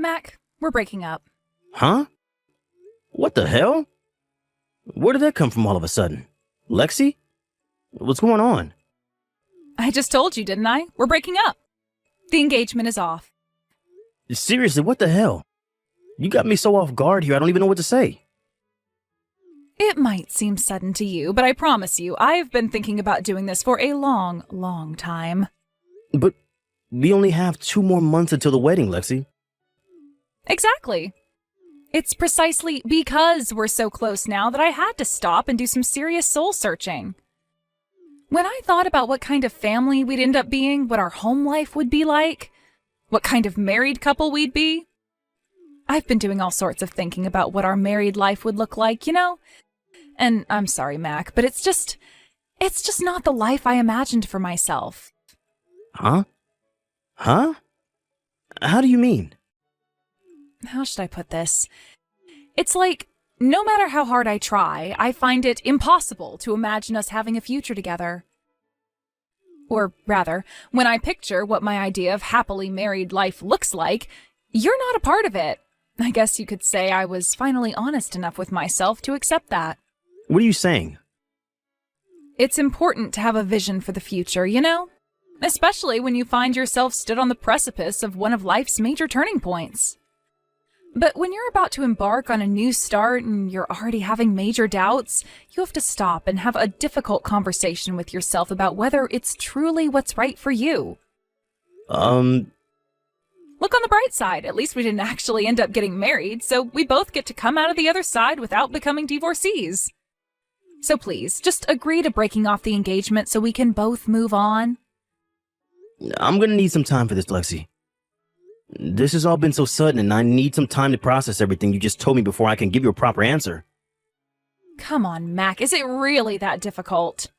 Mac, we're breaking up. Huh? What the hell? Where did that come from all of a sudden? Lexi? What's going on? I just told you, didn't I? We're breaking up. The engagement is off. Seriously, what the hell? You got me so off guard here, I don't even know what to say. It might seem sudden to you, but I promise you, I've been thinking about doing this for a long, long time. But we only have 2 more months until the wedding, Lexi. Exactly. It's precisely because we're so close now that I had to stop and do some serious soul searching. When I thought about what kind of family we'd end up being, what our home life would be like, what kind of married couple we'd be, I've been doing all sorts of thinking about what our married life would look like, you know? And I'm sorry, Mac, but it's just not the life I imagined for myself. Huh? Huh? How do you mean? How should I put this? It's like, no matter how hard I try, I find it impossible to imagine us having a future together. Or rather, when I picture what my idea of happily married life looks like, you're not a part of it. I guess you could say I was finally honest enough with myself to accept that. What are you saying? It's important to have a vision for the future, you know? Especially when you find yourself stood on the precipice of one of life's major turning points. But when you're about to embark on a new start and you're already having major doubts, you have to stop and have a difficult conversation with yourself about whether it's truly what's right for you. Look on the bright side. At least we didn't actually end up getting married, so we both get to come out of the other side without becoming divorcees. So please, just agree to breaking off the engagement so we can both move on. I'm gonna need some time for this, Lexi. This has all been so sudden, and I need some time to process everything you just told me before I can give you a proper answer. Come on, Mac, is it really that difficult?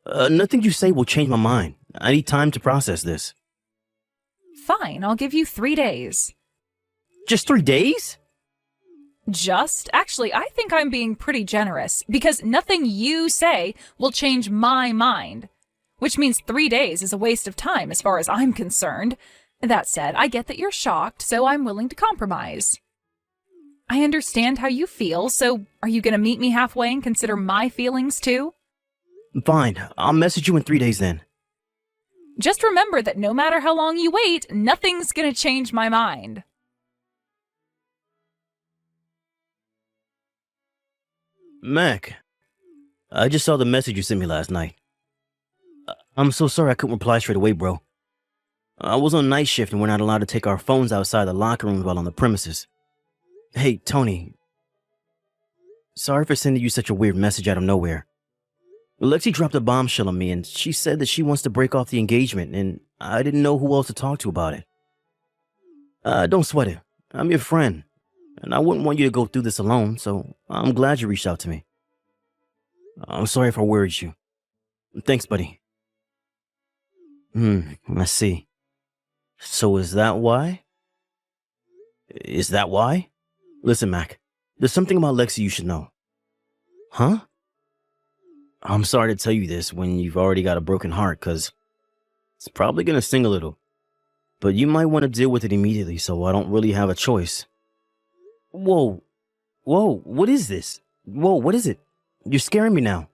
Nothing you say will change my mind. I need time to process this. Fine, I'll give you 3 days. Just 3 days? Actually, I think I'm being pretty generous, because nothing you say will change my mind. Which means 3 days is a waste of time as far as I'm concerned. That said, I get that you're shocked, so I'm willing to compromise. I understand how you feel, so are you going to meet me halfway and consider my feelings too? Fine, I'll message you in 3 days then. Just remember that no matter how long you wait, nothing's going to change my mind. Mac, I just saw the message you sent me last night. I'm so sorry I couldn't reply straight away, bro. I was on night shift and we're not allowed to take our phones outside the locker rooms while on the premises. Hey, Tony. Sorry for sending you such a weird message out of nowhere. Lexi dropped a bombshell on me and she said that she wants to break off the engagement and I didn't know who else to talk to about it. Don't sweat it. I'm your friend and I wouldn't want you to go through this alone, so I'm glad you reached out to me. I'm sorry if I worried you. Thanks, buddy. I see. So is that why? Is that why? Listen, Mac, there's something about Lexi you should know. Huh? I'm sorry to tell you this when you've already got a broken heart, because it's probably going to sting a little. But you might want to deal with it immediately, so I don't really have a choice. Whoa, what is this? Whoa, what is it? You're scaring me now.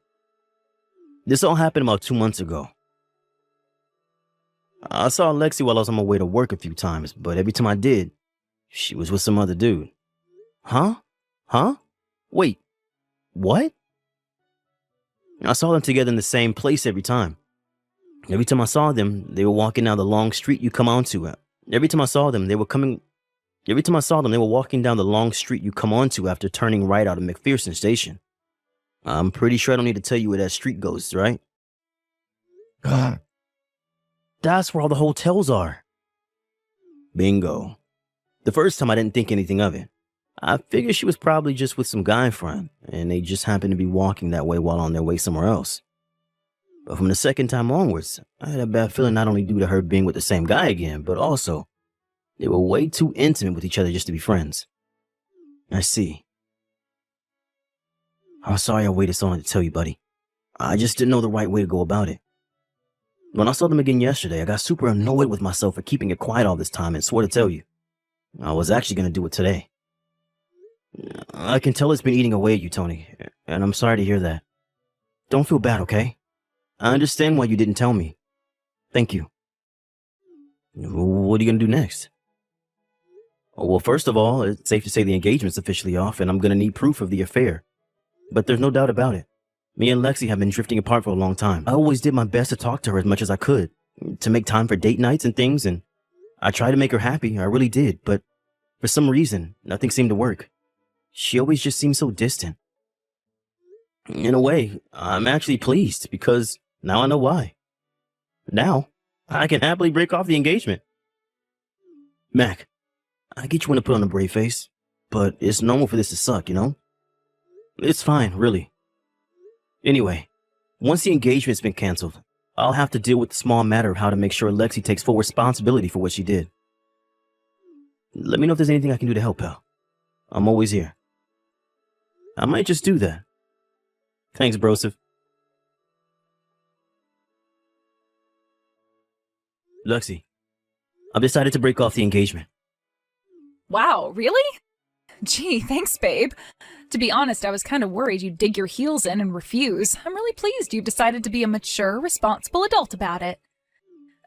This all happened about 2 months ago. I saw Lexi while I was on my way to work a few times, but every time I did, she was with some other dude. Huh? Wait, what? I saw them together in the same place every time. Every time I saw them, they were walking down the long street you come onto. Every time I saw them, they were walking down the long street you come onto after turning right out of McPherson Station. I'm pretty sure I don't need to tell you where that street goes, right? That's where all the hotels are. Bingo. The first time I didn't think anything of it. I figured she was probably just with some guy friend, and they just happened to be walking that way while on their way somewhere else. But from the second time onwards, I had a bad feeling not only due to her being with the same guy again, but also they were way too intimate with each other just to be friends. I see. I'm sorry I waited so long to tell you, buddy. I just didn't know the right way to go about it. When I saw them again yesterday, I got super annoyed with myself for keeping it quiet all this time and swore to tell you. I was actually going to do it today. I can tell it's been eating away at you, Tony, and I'm sorry to hear that. Don't feel bad, okay? I understand why you didn't tell me. Thank you. What are you going to do next? Well, first of all, it's safe to say the engagement's officially off, and I'm going to need proof of the affair. But there's no doubt about it. Me and Lexi have been drifting apart for a long time. I always did my best to talk to her as much as I could, to make time for date nights and things, and I tried to make her happy, I really did, but for some reason, nothing seemed to work. She always just seemed so distant. In a way, I'm actually pleased, because now I know why. Now, I can happily break off the engagement. Mac, I get you want to put on a brave face, but it's normal for this to suck, you know? It's fine, really. Anyway, once the engagement's been canceled, I'll have to deal with the small matter of how to make sure Lexi takes full responsibility for what she did. Let me know if there's anything I can do to help, pal. I'm always here. I might just do that. Thanks, Broseph. Lexi, I've decided to break off the engagement. Wow, really? Gee, thanks, babe. To be honest, I was kind of worried you'd dig your heels in and refuse. I'm really pleased you've decided to be a mature, responsible adult about it.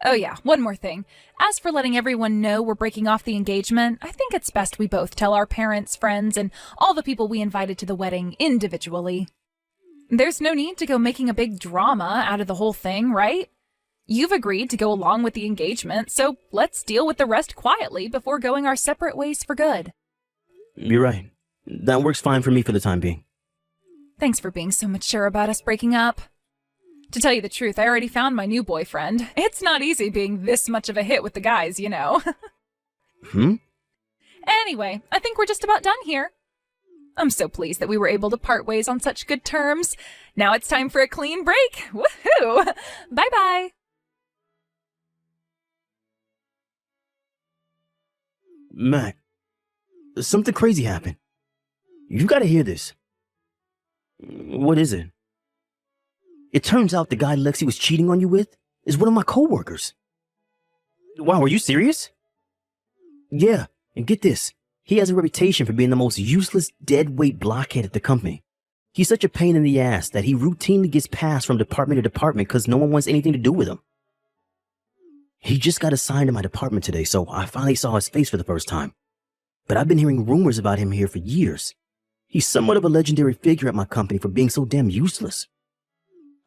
Oh yeah, one more thing. As for letting everyone know we're breaking off the engagement, I think it's best we both tell our parents, friends, and all the people we invited to the wedding individually. There's no need to go making a big drama out of the whole thing, right? You've agreed to go along with the engagement, so let's deal with the rest quietly before going our separate ways for good. You're right. That works fine for me for the time being. Thanks for being so mature about us breaking up. To tell you the truth, I already found my new boyfriend. It's not easy being this much of a hit with the guys, you know. Anyway, I think we're just about done here. I'm so pleased that we were able to part ways on such good terms. Now it's time for a clean break. Woohoo! Bye-bye. Mac, something crazy happened. You gotta hear this. What is it? It turns out the guy Lexi was cheating on you with is one of my coworkers. Wow, are you serious? Yeah, and get this. He has a reputation for being the most useless, deadweight blockhead at the company. He's such a pain in the ass that he routinely gets passed from department to department because no one wants anything to do with him. He just got assigned to my department today, so I finally saw his face for the first time. But I've been hearing rumors about him here for years. He's somewhat of a legendary figure at my company for being so damn useless.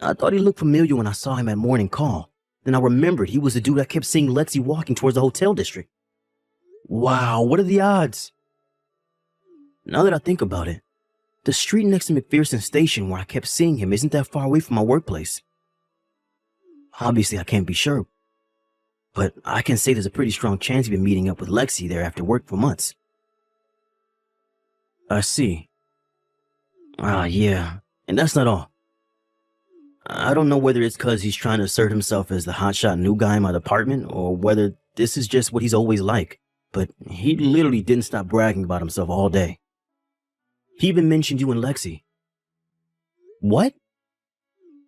I thought he looked familiar when I saw him at morning call. Then I remembered he was the dude I kept seeing Lexi walking towards the hotel district. Wow, what are the odds? Now that I think about it, the street next to McPherson Station where I kept seeing him isn't that far away from my workplace. Obviously, I can't be sure, but I can say there's a pretty strong chance he's been meeting up with Lexi there after work for months. I see. Yeah, and that's not all. I don't know whether it's because he's trying to assert himself as the hotshot new guy in my department or whether this is just what he's always like, but he literally didn't stop bragging about himself all day. He even mentioned you and Lexi. What?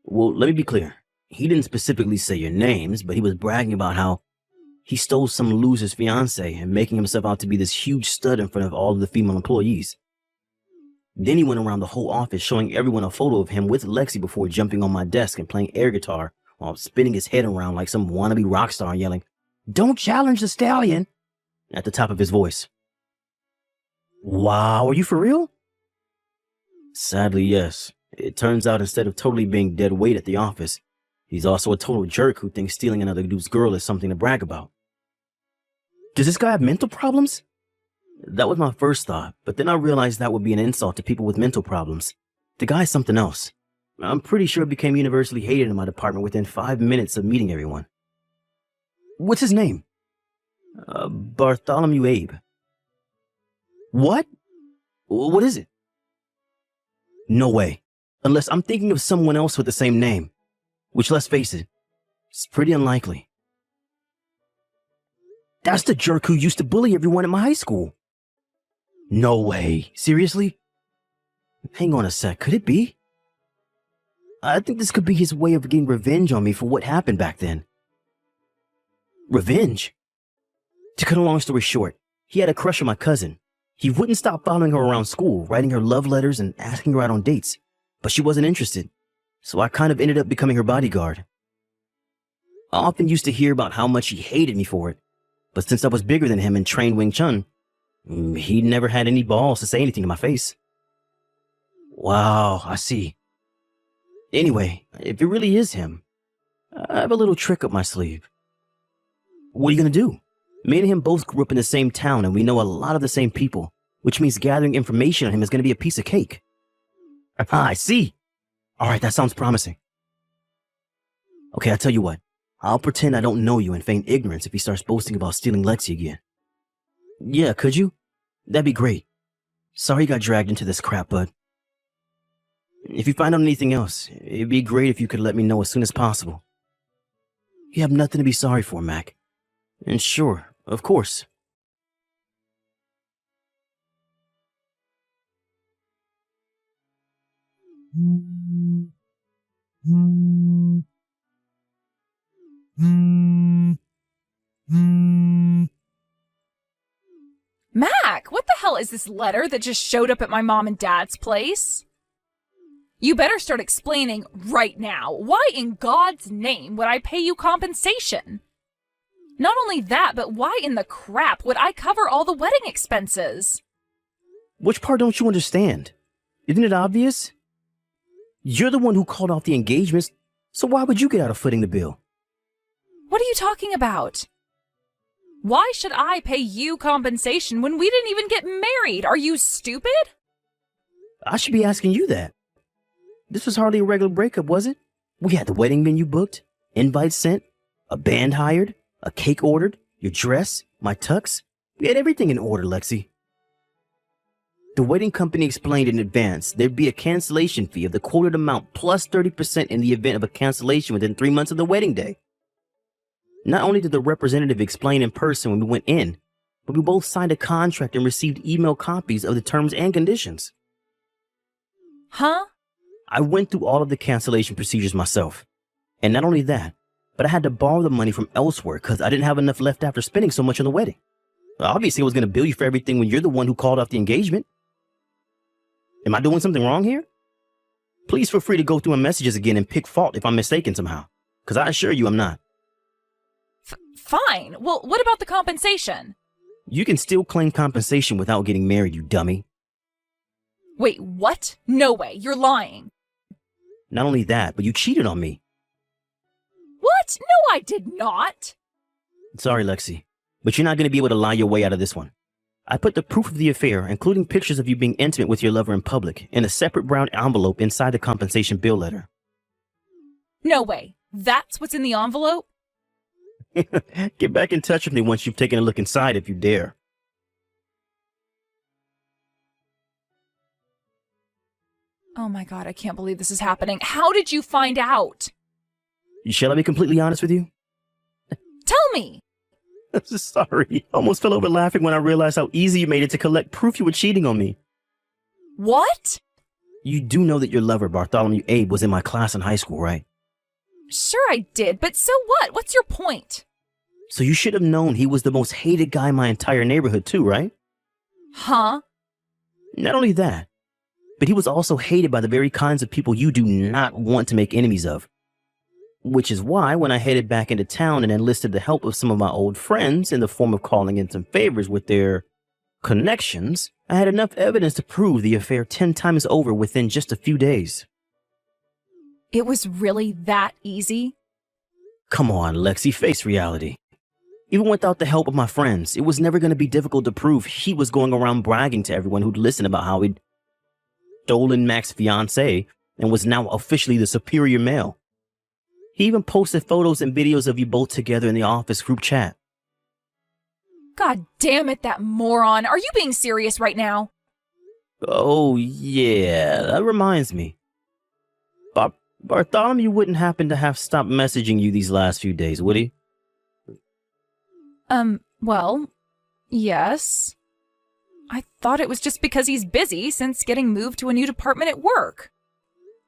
Well, let me be clear. He didn't specifically say your names, but he was bragging about how he stole some loser's fiancée and making himself out to be this huge stud in front of all of the female employees. Then he went around the whole office showing everyone a photo of him with Lexi before jumping on my desk and playing air guitar while spinning his head around like some wannabe rock star and yelling, "Don't challenge the stallion," at the top of his voice. Wow, are you for real? Sadly, yes. It turns out instead of totally being dead weight at the office, he's also a total jerk who thinks stealing another dude's girl is something to brag about. Does this guy have mental problems? That was my first thought, but then I realized that would be an insult to people with mental problems. The guy's something else. I'm pretty sure he became universally hated in my department within 5 minutes of meeting everyone. What's his name? Bartholomew Abe. What? What is it? No way. Unless I'm thinking of someone else with the same name. Which, let's face it, it's pretty unlikely. That's the jerk who used to bully everyone at my high school. No way. Seriously? Hang on a sec. Could it be? I think this could be his way of getting revenge on me for what happened back then. Revenge? To cut a long story short, He had a crush on my cousin. He wouldn't stop following her around school, writing her love letters and asking her out on dates. But she wasn't interested, so I kind of ended up becoming her bodyguard. I often used to hear about how much he hated me for it, but since I was bigger than him and trained Wing Chun, he never had any balls to say anything to my face. Wow, I see. Anyway, if it really is him, I have a little trick up my sleeve. What are you gonna do? Me and him both grew up in the same town and we know a lot of the same people, which means gathering information on him is gonna be a piece of cake. I see. Alright, that sounds promising. Okay, I'll tell you what. I'll pretend I don't know you and feign ignorance if he starts boasting about stealing Lexi again. Yeah, could you? That'd be great. Sorry you got dragged into this crap, bud. If you find out anything else, it'd be great if you could let me know as soon as possible. You have nothing to be sorry for, Mac. And sure, of course. Mac, what the hell is this letter that just showed up at my mom and dad's place? You better start explaining right now. Why in God's name would I pay you compensation? Not only that, but why in the crap would I cover all the wedding expenses? Which part don't you understand? Isn't it obvious? You're the one who called off the engagements, so why would you get out of footing the bill? What are you talking about? Why should I pay you compensation when we didn't even get married? Are you stupid? I should be asking you that. This was hardly a regular breakup, was it? We had the wedding venue booked, invites sent, a band hired, a cake ordered, your dress, my tux. We had everything in order, Lexi. The wedding company explained in advance there'd be a cancellation fee of the quoted amount plus 30% in the event of a cancellation within 3 months of the wedding day. Not only did the representative explain in person when we went in, but we both signed a contract and received email copies of the terms and conditions. Huh? I went through all of the cancellation procedures myself. And not only that, but I had to borrow the money from elsewhere because I didn't have enough left after spending so much on the wedding. Obviously, I was going to bill you for everything when you're the one who called off the engagement. Am I doing something wrong here? Please feel free to go through my messages again and pick fault if I'm mistaken somehow, because I assure you I'm not. Fine. Well, what about the compensation? You can still claim compensation without getting married, you dummy. Wait, what? No way. You're lying. Not only that, but you cheated on me. What? No, I did not. Sorry, Lexi, but you're not going to be able to lie your way out of this one. I put the proof of the affair, including pictures of you being intimate with your lover in public, in a separate brown envelope inside the compensation bill letter. No way. That's what's in the envelope? Get back in touch with me once you've taken a look inside if you dare. Oh my God, I can't believe this is happening. How did you find out? Shall I be completely honest with you? Tell me. Sorry, I almost fell over laughing when I realized how easy you made it to collect proof you were cheating on me. What? You do know that your lover, Bartholomew Abe, was in my class in high school, right? Sure I did, but so what? What's your point? So you should have known he was the most hated guy in my entire neighborhood too, right? Huh? Not only that, but he was also hated by the very kinds of people you do not want to make enemies of. Which is why when I headed back into town and enlisted the help of some of my old friends in the form of calling in some favors with their connections, I had enough evidence to prove the affair 10 times over within just a few days. It was really that easy? Come on, Lexi, face reality. Even without the help of my friends, it was never going to be difficult to prove he was going around bragging to everyone who'd listen about how he'd stolen Mac's fiancée and was now officially the superior male. He even posted photos and videos of you both together in the office group chat. God damn it, that moron. Are you being serious right now? Oh, yeah, that reminds me. Bartholomew wouldn't happen to have stopped messaging you these last few days, would he? Well, yes. I thought it was just because he's busy since getting moved to a new department at work.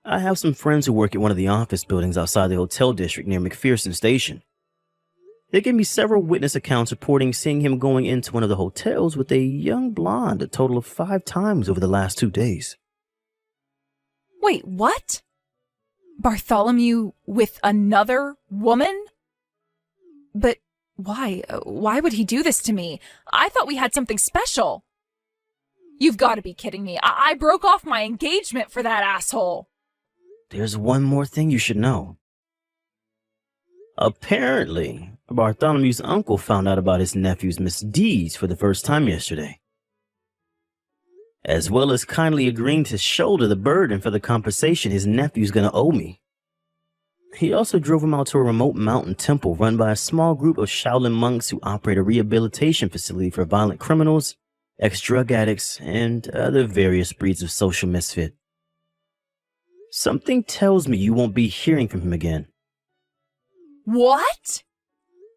I have some friends who work at one of the office buildings outside the hotel district near McPherson Station. They gave me several witness accounts reporting seeing him going into one of the hotels with a young blonde a total of 5 times over the last 2 days. Wait, what? Bartholomew with another woman? But why? Why would he do this to me? I thought we had something special. You've got to be kidding me. I broke off my engagement for that asshole. There's one more thing you should know. Apparently, Bartholomew's uncle found out about his nephew's misdeeds for the first time yesterday, as well as kindly agreeing to shoulder the burden for the compensation his nephew's gonna owe me. He also drove him out to a remote mountain temple run by a small group of Shaolin monks who operate a rehabilitation facility for violent criminals, ex-drug addicts, and other various breeds of social misfit. Something tells me you won't be hearing from him again. What?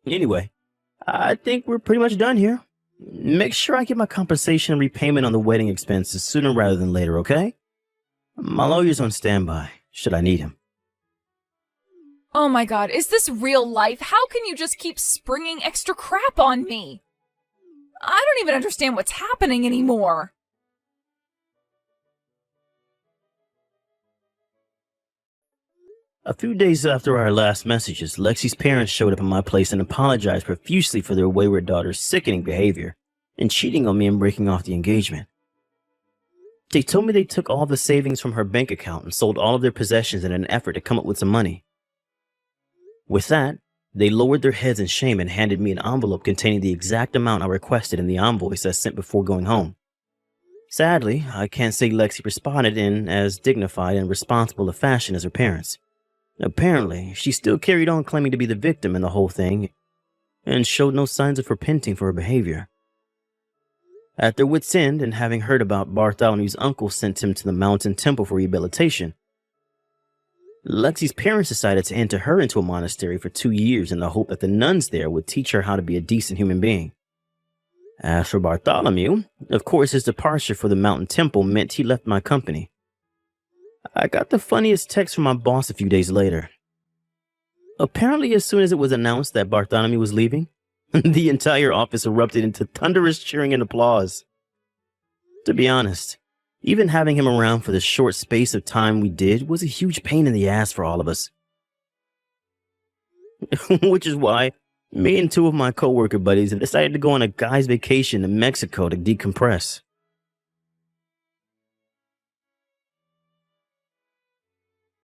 Anyway, I think we're pretty much done here. Make sure I get my compensation and repayment on the wedding expenses sooner rather than later, okay? My lawyer's on standby, should I need him. Oh my god, is this real life? How can you just keep springing extra crap on me? I don't even understand what's happening anymore. A few days after our last messages, Lexi's parents showed up at my place and apologized profusely for their wayward daughter's sickening behavior and cheating on me and breaking off the engagement. They told me they took all the savings from her bank account and sold all of their possessions in an effort to come up with some money. With that, they lowered their heads in shame and handed me an envelope containing the exact amount I requested in the invoice I sent before going home. Sadly, I can't say Lexi responded in as dignified and responsible a fashion as her parents. Apparently, she still carried on claiming to be the victim in the whole thing and showed no signs of repenting for her behavior. At their wits' end, and having heard about Bartholomew's uncle sent him to the mountain temple for rehabilitation, Lexi's parents decided to enter her into a monastery for 2 years in the hope that the nuns there would teach her how to be a decent human being. As for Bartholomew, of course his departure for the mountain temple meant he left my company. I got the funniest text from my boss a few days later. Apparently, as soon as it was announced that Bartholomew was leaving, the entire office erupted into thunderous cheering and applause. To be honest, even having him around for the short space of time we did was a huge pain in the ass for all of us. Which is why me and 2 of my coworker buddies have decided to go on a guy's vacation to Mexico to decompress.